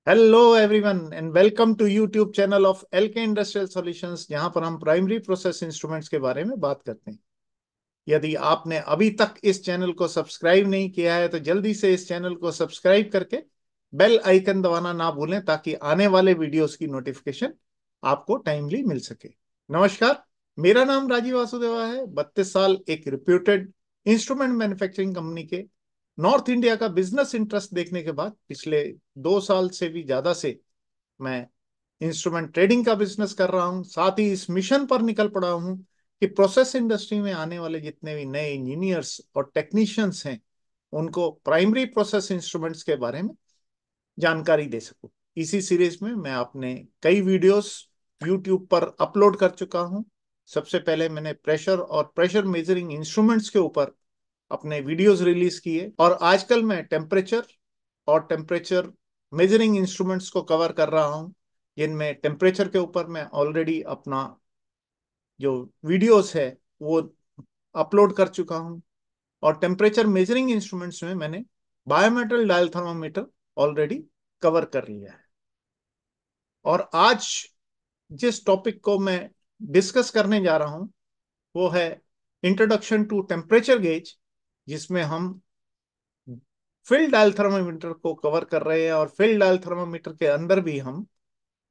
Hello everyone and welcome to YouTube channel of LK industrial solutions, जहां पर हम primary process instruments के बारे में बात करते हैं। यदि आपने अभी तक इस चैनल को सब्सक्राइब नहीं किया है तो जल्दी से इस चैनल को सब्सक्राइब करके बेल आइकन दबाना ना भूलें, ताकि आने वाले वीडियोस की नोटिफिकेशन आपको टाइमली मिल सके। नमस्कार, मेरा नाम राजीव वासुदेवा है। 32 साल एक रिप्यूटेड इंस्ट्रूमेंट मैन्युफैक्चरिंग कंपनी के नॉर्थ इंडिया का बिजनेस इंटरेस्ट देखने के बाद पिछले 2 साल से भी ज्यादा से मैं इंस्ट्रूमेंट ट्रेडिंग का बिजनेस कर रहा हूं। साथ ही इस मिशन पर निकल पड़ा हूं कि प्रोसेस इंडस्ट्री में आने वाले जितने भी नए इंजीनियर्स और टेक्नीशियंस हैं, उनको प्राइमरी प्रोसेस इंस्ट्रूमेंट्स के बारे में जानकारी दे सकूं। इसी सीरीज में मैं अपने कई वीडियोस यूट्यूब पर अपलोड कर चुका हूं। सबसे पहले मैंने प्रेशर और प्रेशर मेजरिंग इंस्ट्रूमेंट्स के ऊपर अपने वीडियोस रिलीज किए, और आजकल मैं टेम्परेचर और टेम्परेचर मेजरिंग इंस्ट्रूमेंट्स को कवर कर रहा हूं, जिनमें टेम्परेचर के ऊपर मैं ऑलरेडी अपना जो वीडियोस है वो अपलोड कर चुका हूं। और टेम्परेचर मेजरिंग इंस्ट्रूमेंट्स में मैंने biometal dial thermometer already cover कर लिया है। और आज जिस टॉपिक को मैं डिस्कस करने जा रहा हूं वो है इंट्रोडक्शन टू टेम्परेचर गेज, जिसमें हम फील्ड डायल थर्मामीटर को कवर कर रहे हैं, और फील्ड डायल थर्मामीटर के अंदर भी हम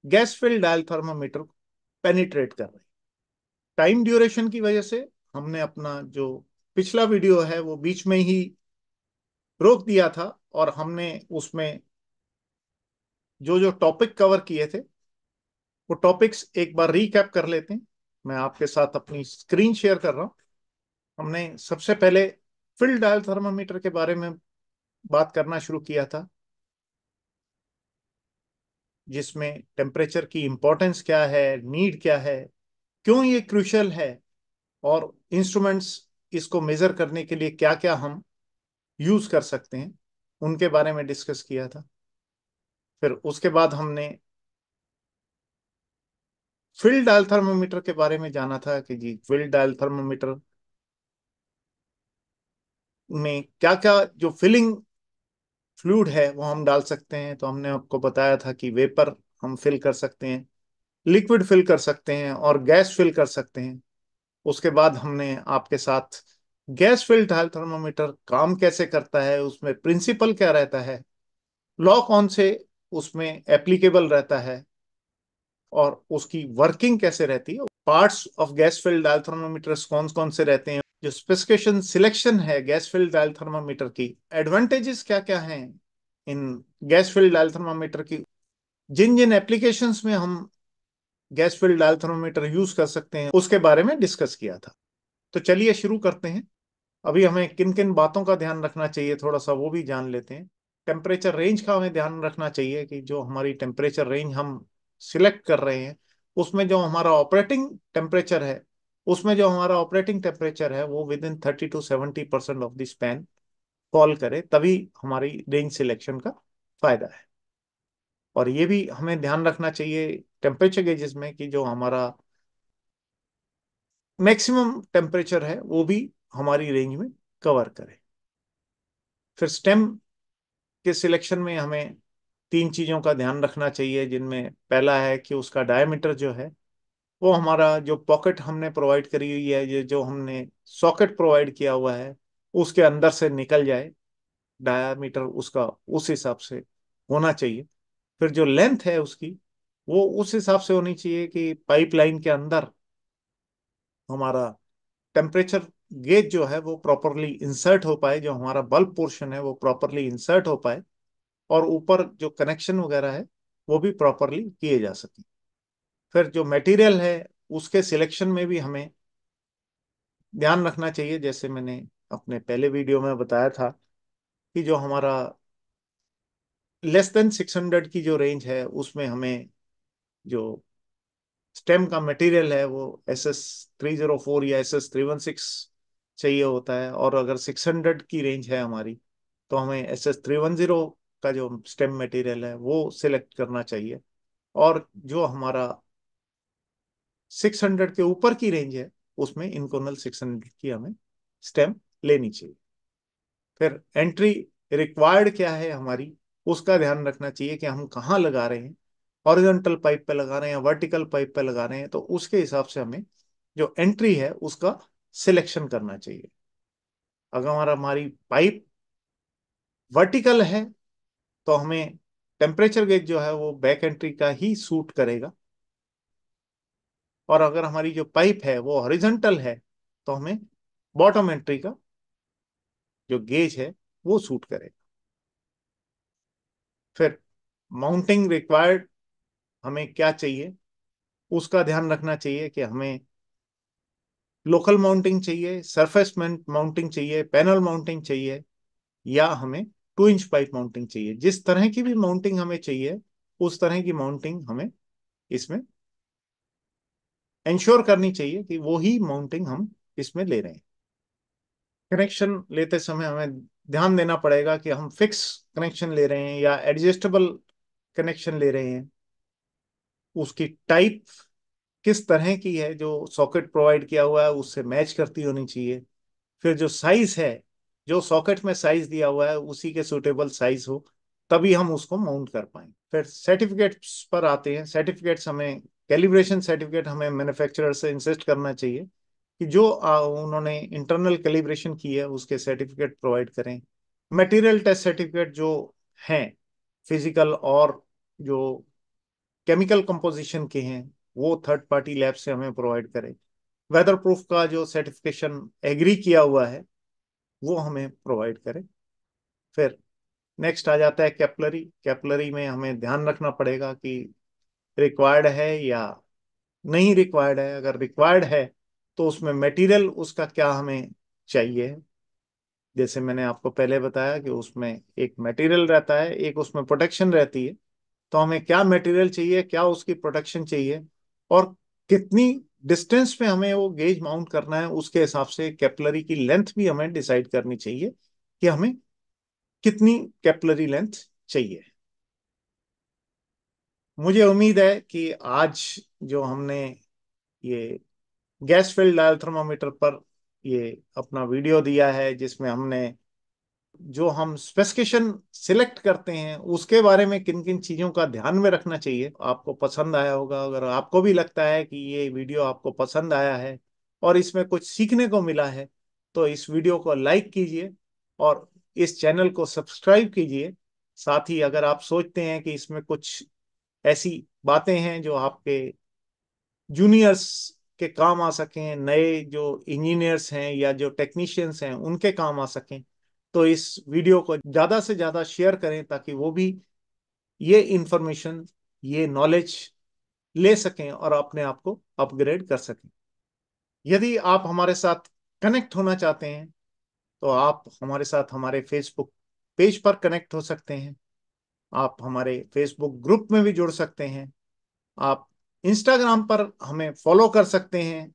गैस फील्ड डायल थर्मामीटर को पेनिट्रेट कर रहे हैं। टाइम ड्यूरेशन की वजह से हमने अपना जो पिछला वीडियो है वो बीच में ही रोक दिया था, और हमने उसमें जो जो टॉपिक कवर किए थे वो टॉपिक्स एक बार रीकैप कर लेते हैं। मैं आपके साथ अपनी स्क्रीन शेयर कर रहा हूं। हमने सबसे पहले फील्ड डायल थर्मामीटर के बारे में बात करना शुरू किया था, जिसमें टेम्परेचर की इंपॉर्टेंस क्या है, नीड क्या है, क्यों ये क्रूशियल है, और इंस्ट्रूमेंट्स इसको मेजर करने के लिए क्या क्या हम यूज कर सकते हैं, उनके बारे में डिस्कस किया था। फिर उसके बाद हमने फील्ड डायल थर्मोमीटर के बारे में जाना था कि जी फील्ड डायल थर्मोमीटर में क्या क्या जो फिलिंग फ्लूइड है वो हम डाल सकते हैं। तो हमने आपको बताया था कि वेपर हम फिल कर सकते हैं, लिक्विड फिल कर सकते हैं, और गैस फिल कर सकते हैं। उसके बाद हमने आपके साथ गैस फिल्ड थर्मामीटर काम कैसे करता है, उसमें प्रिंसिपल क्या रहता है, लॉ कौन से उसमें एप्लीकेबल रहता है, और उसकी वर्किंग कैसे रहती है, parts of gas filled dial thermometers कौन कौन से रहते हैं, जो स्पेसिफिकेशन सिलेक्शन है गैस फिल्ड डायल थर्मामीटर की, एडवांटेजेस क्या क्या हैं इन गैस फिल्ड डायल थर्मामीटर की, जिन जिन एप्लीकेशंस में हम gas filled dial thermometer use कर सकते हैं, उसके बारे में डिस्कस किया था। तो चलिए शुरू करते हैं। अभी हमें किन किन बातों का ध्यान रखना चाहिए थोड़ा सा वो भी जान लेते हैं। टेम्परेचर रेंज का हमें ध्यान रखना चाहिए कि जो हमारी टेम्परेचर रेंज हम सिलेक्ट कर रहे हैं, उसमें जो हमारा ऑपरेटिंग टेम्परेचर है, वो with in 30 to 70% of the span fall करे, तभी हमारी रेंज सिलेक्शन का फायदा है। और ये भी हमें ध्यान रखना चाहिए टेम्परेचर गेजेस में कि जो हमारा मैक्सिमम टेम्परेचर है वो भी हमारी रेंज में कवर करे। फिर स्टेम के सिलेक्शन में हमें तीन चीजों का ध्यान रखना चाहिए, जिनमें पहला है कि उसका डायमीटर जो है वो हमारा जो पॉकेट हमने प्रोवाइड करी हुई है, ये जो हमने सॉकेट प्रोवाइड किया हुआ है उसके अंदर से निकल जाए, डायमीटर उसका उस हिसाब से होना चाहिए। फिर जो लेंथ है उसकी वो उस हिसाब से होनी चाहिए कि पाइपलाइन के अंदर हमारा टेम्परेचर गेज जो है वो प्रॉपरली इंसर्ट हो पाए, जो हमारा बल्ब पोर्शन है वो प्रॉपरली इंसर्ट हो पाए, और ऊपर जो कनेक्शन वगैरह है वो भी प्रॉपरली किए जा सके। फिर जो मटेरियल है उसके सिलेक्शन में भी हमें ध्यान रखना चाहिए, जैसे मैंने अपने पहले वीडियो में बताया था कि जो हमारा लेस देन 600 की जो रेंज है उसमें हमें जो स्टेम का मटेरियल है वो SS304 या SS316 चाहिए होता है, और अगर 600 की रेंज है हमारी तो हमें SS310 का जो स्टेम मटेरियल है वो सिलेक्ट करना चाहिए। और जो हमारा 600 के ऊपर की रेंज है उसमें इनकोनल 600 की हमें स्टेम लेनी चाहिए। फिर एंट्री रिक्वायर्ड क्या है हमारी, उसका ध्यान रखना चाहिए कि हम कहाँ लगा रहे हैं, हॉरिजॉन्टल पाइप पे लगा रहे हैं या वर्टिकल पाइप पे लगा रहे हैं, तो उसके हिसाब से हमें जो एंट्री है उसका सिलेक्शन करना चाहिए। अगर हमारी पाइप वर्टिकल है तो हमें टेम्परेचर गेज जो है वो बैक एंट्री का ही सूट करेगा, और अगर हमारी जो पाइप है वो हॉरिजॉन्टल है तो हमें बॉटम एंट्री का जो गेज है वो सूट करेगा। फिर माउंटिंग रिक्वायर्ड हमें क्या चाहिए, उसका ध्यान रखना चाहिए कि हमें लोकल माउंटिंग चाहिए, सरफेस माउंटिंग चाहिए, पैनल माउंटिंग चाहिए, या हमें 2 इंच पाइप माउंटिंग चाहिए। जिस तरह की भी माउंटिंग हमें चाहिए उस तरह की माउंटिंग हमें इसमें इंश्योर करनी चाहिए कि वो ही माउंटिंग हम इसमें ले रहे हैं। कनेक्शन लेते समय हमें ध्यान देना पड़ेगा कि हम फिक्स कनेक्शन ले रहे हैं या एडजस्टेबल कनेक्शन ले रहे हैं, उसकी टाइप किस तरह की है, जो सॉकेट प्रोवाइड किया हुआ है उससे मैच करती होनी चाहिए। फिर जो साइज है, जो सॉकेट में साइज दिया हुआ है उसी के सुटेबल साइज हो, तभी हम उसको माउंट कर पाएंगे। फिर सर्टिफिकेट्स पर आते हैं। सर्टिफिकेट्स हमें, कैलिब्रेशन सर्टिफिकेट हमें मैन्युफैक्चरर से इंसिस्ट करना चाहिए कि जो उन्होंने इंटरनल कैलिब्रेशन की है उसके सर्टिफिकेट प्रोवाइड करें। मटेरियल टेस्ट सर्टिफिकेट जो हैं, फिजिकल और जो केमिकल कंपोजिशन के हैं, वो थर्ड पार्टी लैब से हमें प्रोवाइड करें। वेदर प्रूफ का जो सर्टिफिकेशन एग्री किया हुआ है वो हमें प्रोवाइड करें। फिर नेक्स्ट आ जाता है कैपलरी। कैपलरी में हमें ध्यान रखना पड़ेगा कि रिक्वायर्ड है या नहीं रिक्वायर्ड है। अगर रिक्वायर्ड है तो उसमें मटेरियल उसका क्या हमें चाहिए। जैसे मैंने आपको पहले बताया कि उसमें एक मटेरियल रहता है, एक उसमें प्रोटेक्शन रहती है। तो हमें क्या मटेरियल चाहिए, क्या उसकी प्रोटेक्शन चाहिए, और कितनी डिस्टेंस पे हमें वो गेज माउंट करना है, उसके हिसाब से कैपलरी की लेंथ भी हमें डिसाइड करनी चाहिए कि हमें कितनी कैपलरी लेंथ चाहिए। मुझे उम्मीद है कि आज जो हमने ये गैस फील्ड डायल थर्मामीटर पर ये अपना वीडियो दिया है, जिसमें हमने जो हम स्पेसिफिकेशन सिलेक्ट करते हैं उसके बारे में किन किन चीजों का ध्यान में रखना चाहिए, आपको पसंद आया होगा। अगर आपको भी लगता है कि ये वीडियो आपको पसंद आया है और इसमें कुछ सीखने को मिला है, तो इस वीडियो को लाइक कीजिए और इस चैनल को सब्सक्राइब कीजिए। साथ ही अगर आप सोचते हैं कि इसमें कुछ ऐसी बातें हैं जो आपके जूनियर्स के काम आ सकें, नए जो इंजीनियर्स हैं या जो टेक्नीशियंस हैं उनके काम आ सकें, तो इस वीडियो को ज़्यादा से ज़्यादा शेयर करें ताकि वो भी ये इंफॉर्मेशन, ये नॉलेज ले सकें और अपने आप को अपग्रेड कर सकें। यदि आप हमारे साथ कनेक्ट होना चाहते हैं तो आप हमारे साथ हमारे फेसबुक पेज पर कनेक्ट हो सकते हैं। आप हमारे फेसबुक ग्रुप में भी जुड़ सकते हैं। आप इंस्टाग्राम पर हमें फॉलो कर सकते हैं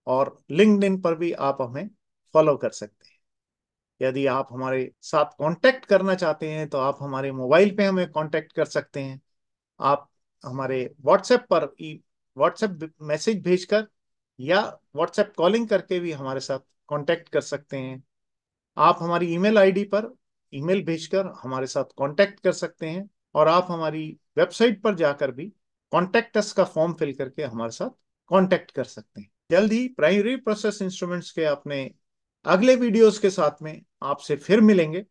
और लिंक्डइन पर भी आप हमें फॉलो कर सकते हैं। यदि आप हमारे साथ कांटेक्ट करना चाहते हैं तो आप हमारे मोबाइल पे हमें कांटेक्ट कर सकते हैं। आप हमारे व्हाट्सएप पर व्हाट्सएप मैसेज भेजकर या व्हाट्सएप कॉलिंग करके भी हमारे साथ कांटेक्ट कर सकते हैं। आप हमारी ईमेल आईडी पर ईमेल भेजकर हमारे साथ कांटेक्ट कर सकते हैं, और आप हमारी वेबसाइट पर जाकर भी कॉन्टेक्ट अस का फॉर्म फिल करके हमारे साथ कांटेक्ट कर सकते हैं। जल्द ही प्राइमरी प्रोसेस इंस्ट्रूमेंट्स के अपने अगले वीडियोस के साथ में आपसे फिर मिलेंगे।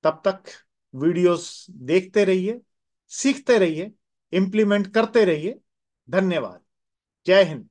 तब तक वीडियोस देखते रहिए, सीखते रहिए, इम्प्लीमेंट करते रहिए। धन्यवाद। जय हिंद।